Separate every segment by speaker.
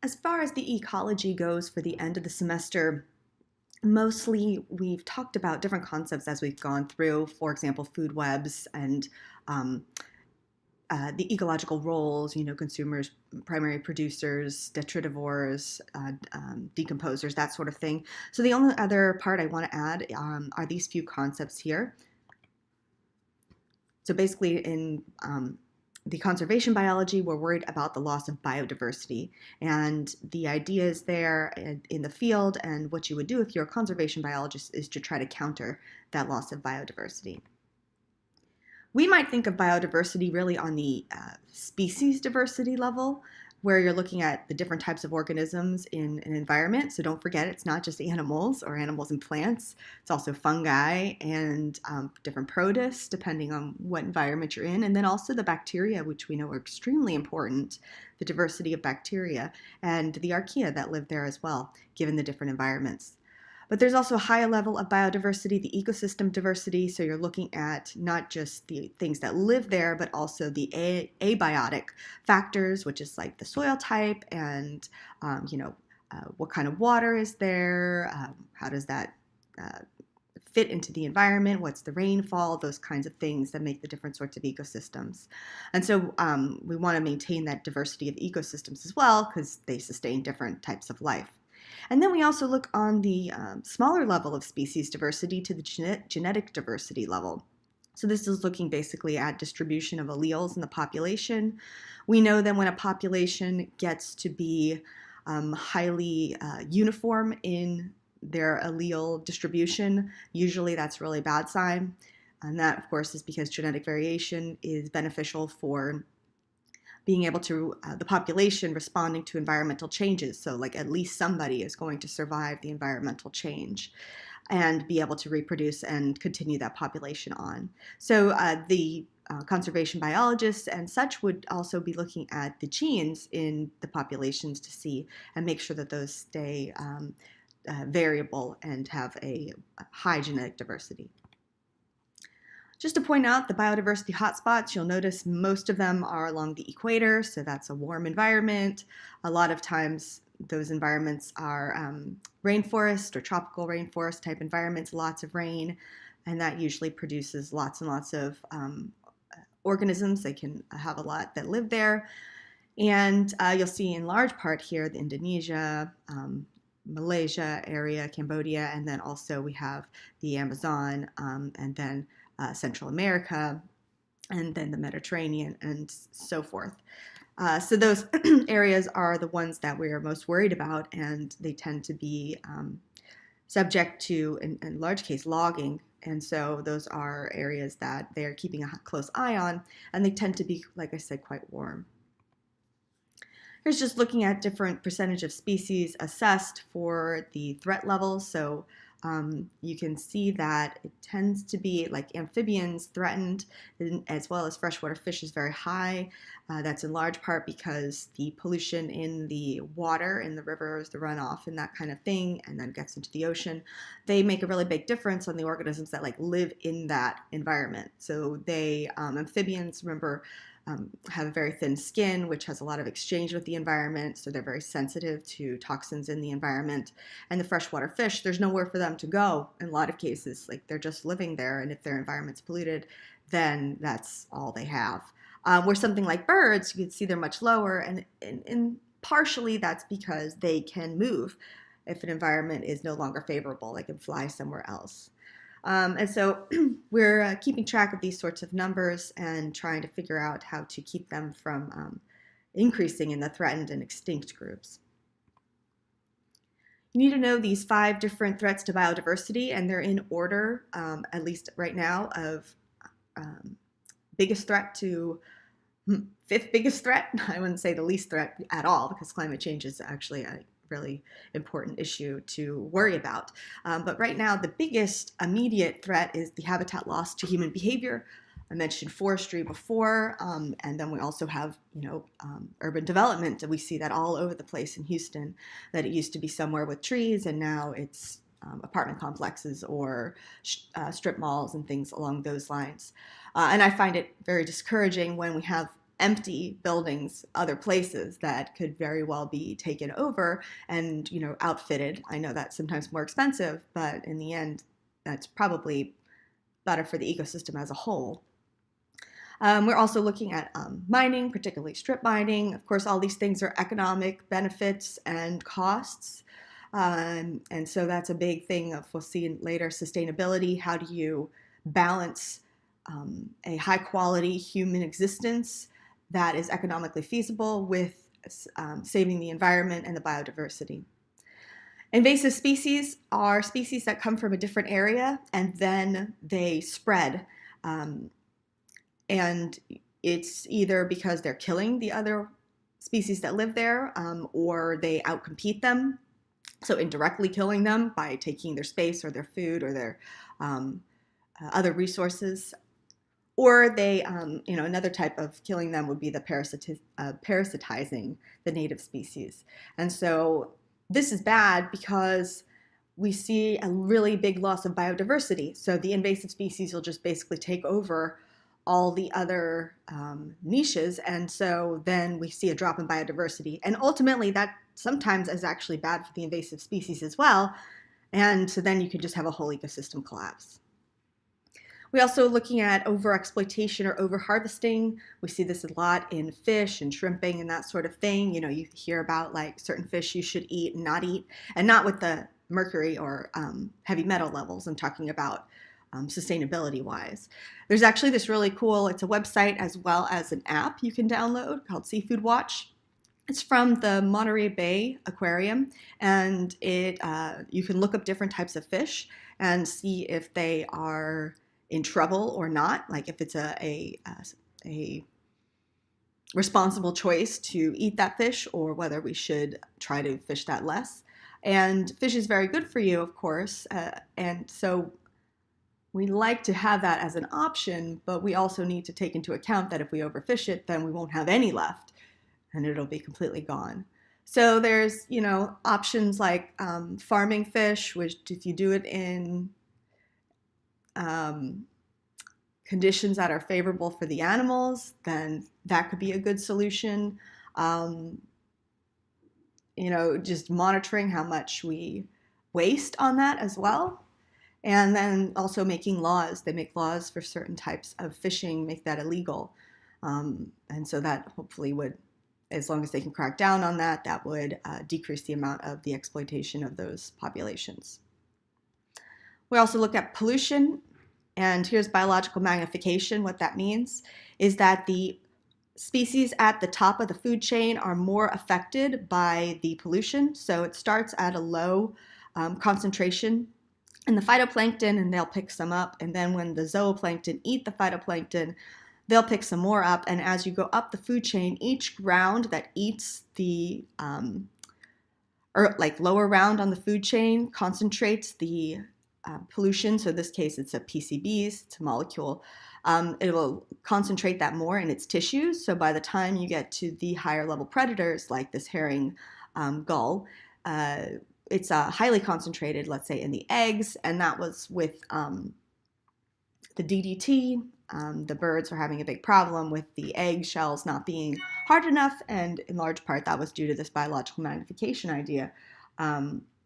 Speaker 1: As far as the ecology goes for the end of the semester, mostly we've talked about different concepts as we've gone through, for example, food webs and um, the ecological roles, consumers, primary producers, detritivores, decomposers, that sort of thing. So the only other part I want to add are these few concepts here. So basically in the conservation biology, we're worried about the loss of biodiversity. And the ideas there in the field and what you would do if you're a conservation biologist is to try to counter that loss of biodiversity. We might think of biodiversity really on the species diversity level, where you're looking at the different types of organisms in an environment. So don't forget, it's not just animals or animals and plants. It's also fungi and different protists, depending on what environment you're in. And then also the bacteria, which we know are extremely important, the diversity of bacteria, and the archaea that live there as well, given the different environments. But there's also a higher level of biodiversity, the ecosystem diversity. So you're looking at not just the things that live there, but also the abiotic factors, which is like the soil type and, what kind of water is there? How does that fit into the environment? What's the rainfall? Those kinds of things that make the different sorts of ecosystems. And so we want to maintain that diversity of ecosystems as well because they sustain different types of life. And then we also look on the smaller level of species diversity to the genetic diversity level. So this is looking basically at distribution of alleles in the population. We know that when a population gets to be highly uniform in their allele distribution, usually that's a really bad sign. And that, of course, is because genetic variation is beneficial for being able to, the population responding to environmental changes. So like at least somebody is going to survive the environmental change and be able to reproduce and continue that population on. So the conservation biologists and such would also be looking at the genes in the populations to see and make sure that those stay variable and have a high genetic diversity. Just to point out the biodiversity hotspots, you'll notice most of them are along the equator, so that's a warm environment. A lot of times those environments are rainforest or tropical rainforest type environments, lots of rain, and that usually produces lots and lots of organisms. They can have a lot that live there. And you'll see in large part here the Indonesia, Malaysia area, Cambodia, and then also we have the Amazon, and then Central America, and then the Mediterranean, and so forth. So those areas are the ones that we are most worried about, and they tend to be subject to, in large case, logging. And so those are areas that they are keeping a close eye on, and they tend to be, like I said, quite warm. Here's just looking at different percentage of species assessed for the threat levels. So you can see that it tends to be like amphibians threatened, as well as freshwater fish is very high. That's in large part because the pollution in the water, in the rivers, the runoff and that kind of thing, and then gets into the ocean, they make a really big difference on the organisms that like live in that environment. So they, amphibians, remember, have a very thin skin, which has a lot of exchange with the environment, so they're very sensitive to toxins in the environment. And the freshwater fish, there's nowhere for them to go in a lot of cases. Like they're just living there, and if their environment's polluted, then that's all they have. Where something like birds, you can see they're much lower, and partially that's because they can move. If an environment is no longer favorable, they can fly somewhere else. And so we're keeping track of these sorts of numbers and trying to figure out how to keep them from increasing in the threatened and extinct groups. You need to know these 5 different threats to biodiversity, and they're in order, at least right now, of biggest threat to 5th biggest threat. I wouldn't say the least threat at all, because climate change is actually a really important issue to worry about. But right now, the biggest immediate threat is the habitat loss to human behavior. I mentioned forestry before, and then we also have, urban development. We see that all over the place in Houston, that it used to be somewhere with trees, and now it's apartment complexes or strip malls and things along those lines. And I find it very discouraging when we have empty buildings other places that could very well be taken over and, outfitted. I know that's sometimes more expensive, but in the end, that's probably better for the ecosystem as a whole. We're also looking at mining, particularly strip mining. Of course, all these things are economic benefits and costs. And so that's a big thing we'll see later, sustainability. How do you balance a high quality human existence that is economically feasible with saving the environment and the biodiversity? Invasive species are species that come from a different area and then they spread. And it's either because they're killing the other species that live there, or they outcompete them, so indirectly killing them by taking their space or their food or their other resources. Or they, another type of killing them would be the parasitizing the native species. And so this is bad because we see a really big loss of biodiversity. So the invasive species will just basically take over all the other niches, and so then we see a drop in biodiversity. And ultimately, that sometimes is actually bad for the invasive species as well, and so then you could just have a whole ecosystem collapse. We're also looking at overexploitation or overharvesting. We see this a lot in fish and shrimping and that sort of thing. You hear about like certain fish you should eat and not with the mercury or heavy metal levels. I'm talking about sustainability-wise. There's actually this really cool, it's a website as well as an app you can download called Seafood Watch. It's from the Monterey Bay Aquarium, and you can look up different types of fish and see if they are in trouble or not, like if it's a responsible choice to eat that fish or whether we should try to fish that less. And fish is very good for you, of course, and so we like to have that as an option, but we also need to take into account that if we overfish it, then we won't have any left and it'll be completely gone. So there's, options like farming fish, which if you do it in conditions that are favorable for the animals, then that could be a good solution. Just monitoring how much we waste on that as well. And then also making laws. They make laws for certain types of fishing, make that illegal. And so that hopefully would, as long as they can crack down on that, that would decrease the amount of the exploitation of those populations. We also look at pollution, and here's biological magnification. What that means is that the species at the top of the food chain are more affected by the pollution. So it starts at a low concentration in the phytoplankton, and they'll pick some up. And then when the zooplankton eat the phytoplankton, they'll pick some more up. And as you go up the food chain, each round that eats the lower round on the food chain concentrates the pollution. So in this case, it's a PCBs, it's a molecule. It will concentrate that more in its tissues. So by the time you get to the higher level predators, like this herring gull, it's highly concentrated, let's say, in the eggs, and that was with the DDT. The birds were having a big problem with the egg shells not being hard enough, and in large part that was due to this biological magnification idea,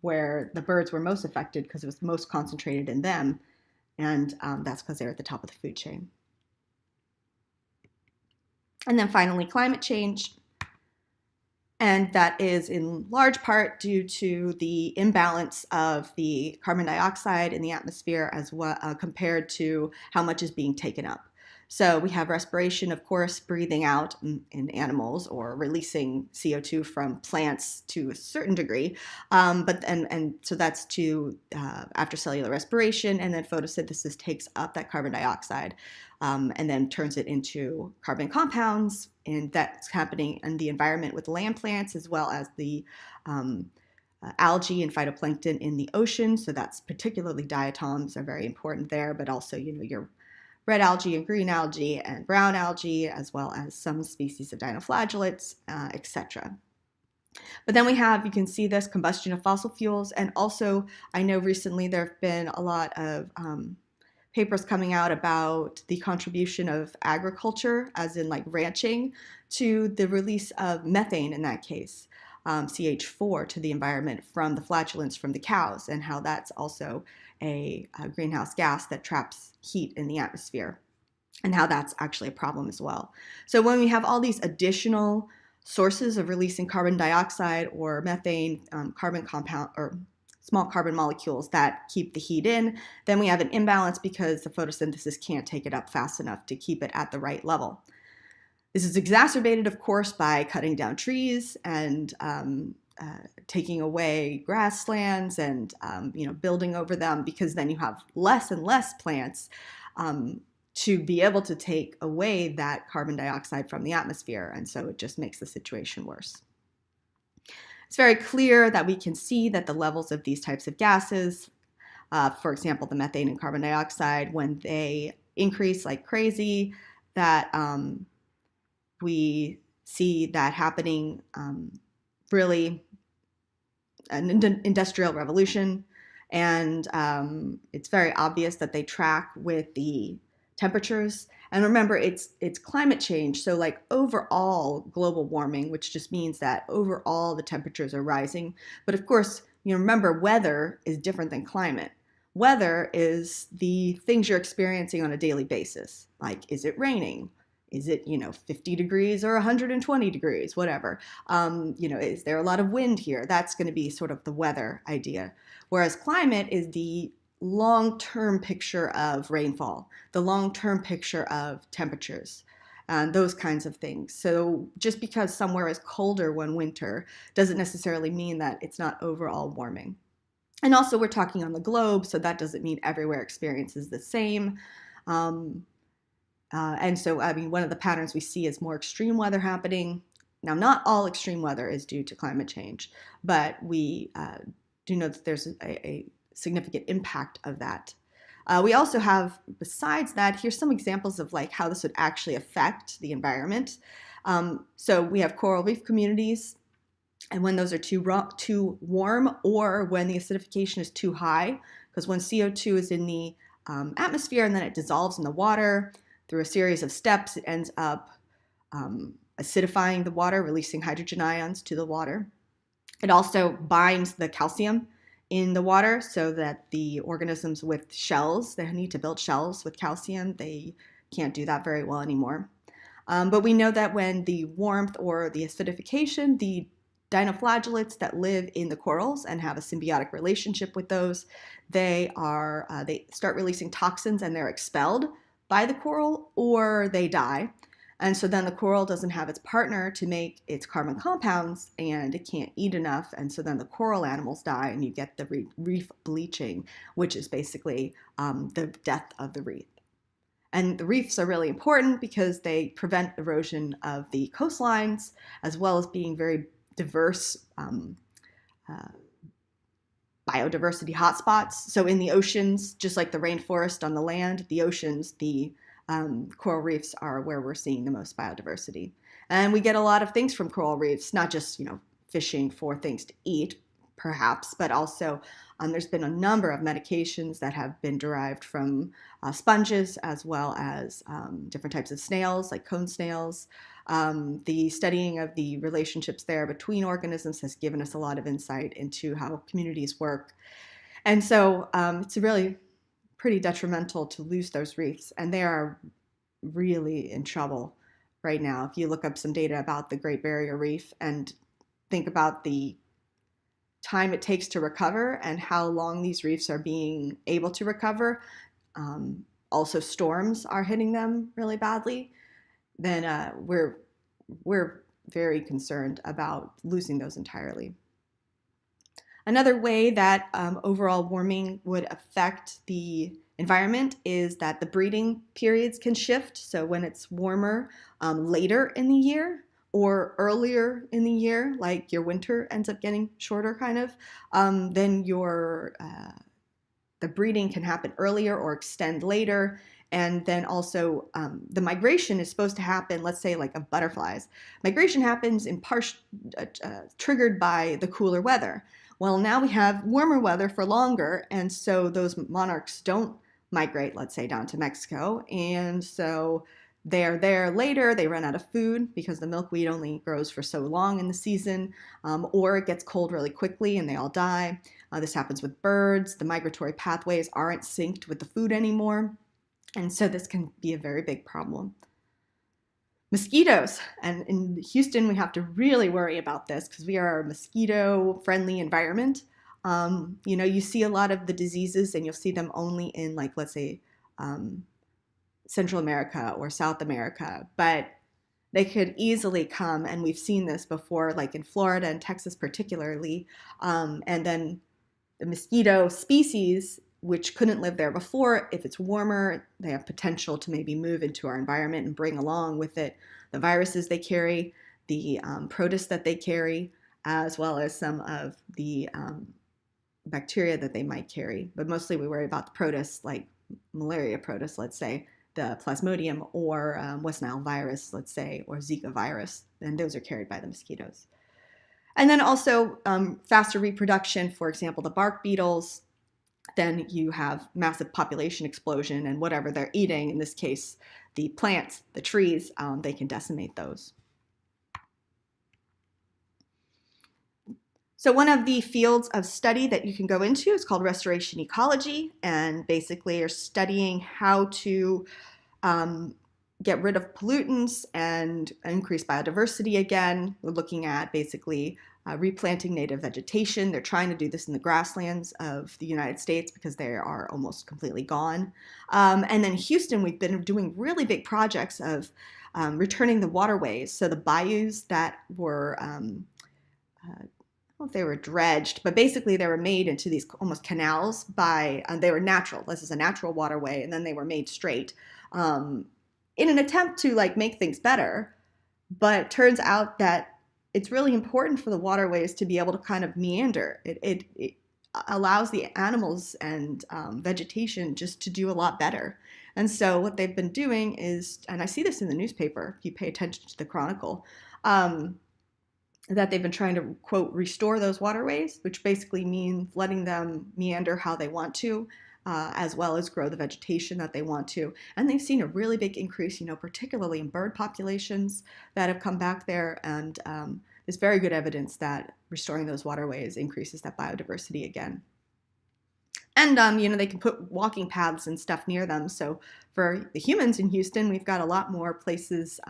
Speaker 1: where the birds were most affected because it was most concentrated in them, and that's because they're at the top of the food chain. And then finally, climate change. And that is in large part due to the imbalance of the carbon dioxide in the atmosphere as well compared to how much is being taken up. So we have respiration, of course, breathing out in animals or releasing CO2 from plants to a certain degree. So that's to aftercellular respiration, and then photosynthesis takes up that carbon dioxide and then turns it into carbon compounds, and that's happening in the environment with land plants as well as the algae and phytoplankton in the ocean. So that's particularly diatoms are very important there, but also your red algae and green algae and brown algae, as well as some species of dinoflagellates, etc. But then you can see this combustion of fossil fuels. And also, I know recently there have been a lot of papers coming out about the contribution of agriculture, as in like ranching, to the release of methane in that case, CH4 to the environment from the flatulence from the cows, and how that's also a greenhouse gas that traps heat in the atmosphere, and how that's actually a problem as well. So when we have all these additional sources of releasing carbon dioxide or methane, carbon compound or small carbon molecules that keep the heat in, then we have an imbalance because the photosynthesis can't take it up fast enough to keep it at the right level. This is exacerbated, of course, by cutting down trees and taking away grasslands and building over them, because then you have less and less plants to be able to take away that carbon dioxide from the atmosphere, and so it just makes the situation worse. It's very clear that we can see that the levels of these types of gases, for example, the methane and carbon dioxide, when they increase like crazy, that we see that happening really an industrial revolution, and it's very obvious that they track with the temperatures. And remember, it's climate change, so like overall global warming, which just means that overall the temperatures are rising. But of course, remember, weather is different than climate. Weather is the things you're experiencing on a daily basis. Like, is it raining? Is it 50 degrees or 120 degrees, whatever? Is there a lot of wind here? That's going to be sort of the weather idea. Whereas climate is the long-term picture of rainfall, the long-term picture of temperatures, and those kinds of things. So just because somewhere is colder one winter doesn't necessarily mean that it's not overall warming. And also, we're talking on the globe, so that doesn't mean everywhere experiences the same. And so, one of the patterns we see is more extreme weather happening. Now, not all extreme weather is due to climate change, but we do know that there's a significant impact of that. We also have, besides that, here's some examples of like how this would actually affect the environment. So we have coral reef communities, and when those are too warm, or when the acidification is too high, because when CO2 is in the atmosphere and then it dissolves in the water through a series of steps, it ends up acidifying the water, releasing hydrogen ions to the water. It also binds the calcium in the water, so that the organisms with shells, they need to build shells with calcium, they can't do that very well anymore. But we know that when the warmth or the acidification, the dinoflagellates that live in the corals and have a symbiotic relationship with those, they start releasing toxins and they're expelled by the coral, or they die. And so then the coral doesn't have its partner to make its carbon compounds, and it can't eat enough. And so then the coral animals die, and you get the reef bleaching, which is basically the death of the reef. And the reefs are really important because they prevent erosion of the coastlines, as well as being very diverse biodiversity hotspots. So in the oceans, just like the rainforest on the land, the oceans, the coral reefs are where we're seeing the most biodiversity. And we get a lot of things from coral reefs, not just, fishing for things to eat, perhaps, but also there's been a number of medications that have been derived from sponges, as well as different types of snails, like cone snails. The studying of the relationships there between organisms has given us a lot of insight into how communities work. And so it's really pretty detrimental to lose those reefs, and they are really in trouble right now. If you look up some data about the Great Barrier Reef and think about the time it takes to recover and how long these reefs are being able to recover, also storms are hitting them really badly, then we're very concerned about losing those entirely. Another way that overall warming would affect the environment is that the breeding periods can shift. So when it's warmer later in the year or earlier in the year, like your winter ends up getting shorter kind of, then the breeding can happen earlier or extend later. And then also the migration is supposed to happen, let's say like of butterflies. Migration happens in part triggered by the cooler weather. Well, now we have warmer weather for longer, and so those monarchs don't migrate, let's say, down to Mexico. And so they're there later, they run out of food because the milkweed only grows for so long in the season, or it gets cold really quickly and they all die. This happens with birds. The migratory pathways aren't synced with the food anymore. And so this can be a very big problem. Mosquitoes. And in Houston, we have to really worry about this because we are a mosquito-friendly environment. You see a lot of the diseases and you'll see them only in, like, let's say, Central America or South America, but they could easily come, and we've seen this before, like in Florida and Texas particularly, and then the mosquito species, which couldn't live there before, if it's warmer, they have potential to maybe move into our environment and bring along with it the viruses they carry, the protists that they carry, as well as some of the bacteria that they might carry. But mostly we worry about the protists, like malaria protists, let's say, the Plasmodium, or West Nile virus, let's say, or Zika virus, and those are carried by the mosquitoes. And then also faster reproduction, for example, the bark beetles. Then you have massive population explosion, and whatever they're eating, in this case, the plants, the trees, they can decimate those. So one of the fields of study that you can go into is called restoration ecology, and basically you're studying how to get rid of pollutants and increase biodiversity again. We're looking at basically replanting native vegetation. They're trying to do this in the grasslands of the United States because they are almost completely gone. And then Houston, we've been doing really big projects of returning the waterways. So the bayous that were I don't know if they were dredged, but basically they were made into these almost canals by, they were natural. This is a natural waterway, and then they were made straight in an attempt to like make things better. But it turns out that it's really important for the waterways to be able to kind of meander. It allows the animals and vegetation just to do a lot better. And so what they've been doing is, and I see this in the newspaper, if you pay attention to the Chronicle, that they've been trying to, quote, restore those waterways, which basically means letting them meander how they want to, as well as grow the vegetation that they want to. And they've seen a really big increase, particularly in bird populations that have come back there. And there's very good evidence that restoring those waterways increases that biodiversity again. And, they can put walking paths and stuff near them. So for the humans in Houston, we've got a lot more places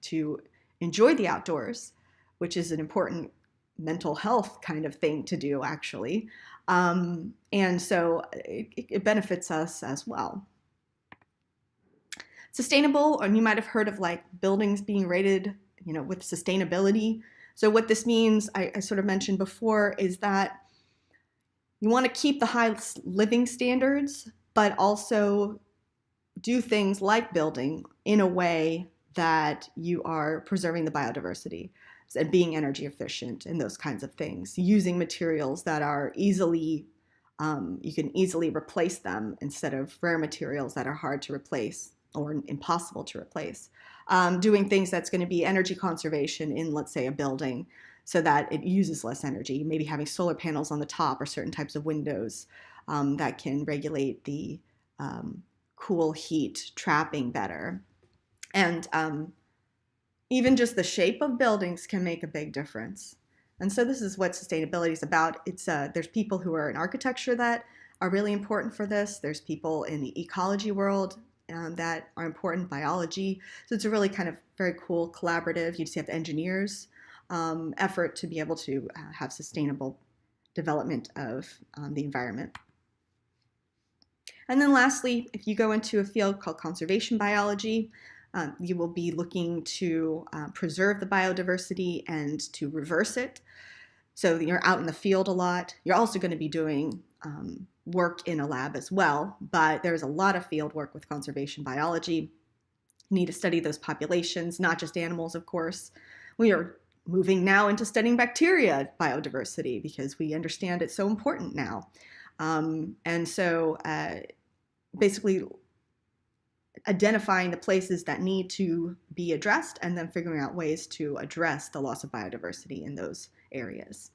Speaker 1: to enjoy the outdoors, which is an important mental health kind of thing to do, actually. And so it benefits us as well. Sustainable, and you might have heard of like buildings being rated, with sustainability. So what this means, I sort of mentioned before, is that you want to keep the high living standards, but also do things like building in a way that you are preserving the biodiversity and being energy efficient and those kinds of things, using materials that are easily, you can easily replace them instead of rare materials that are hard to replace or impossible to replace. Doing things that's going to be energy conservation in, let's say, a building so that it uses less energy, maybe having solar panels on the top or certain types of windows that can regulate the cool heat trapping better. And even just the shape of buildings can make a big difference. And so this is what sustainability is about. There's people who are in architecture that are really important for this. There's people in the ecology world that are important, biology. So it's a really kind of very cool collaborative, you just have engineers effort to be able to have sustainable development of the environment. And then lastly, if you go into a field called conservation biology, you will be looking to preserve the biodiversity and to reverse it. So you're out in the field a lot. You're also going to be doing work in a lab as well, but there's a lot of field work with conservation biology. You need to study those populations, not just animals, of course. We are moving now into studying bacteria biodiversity because we understand it's so important now. And so basically identifying the places that need to be addressed and then figuring out ways to address the loss of biodiversity in those areas.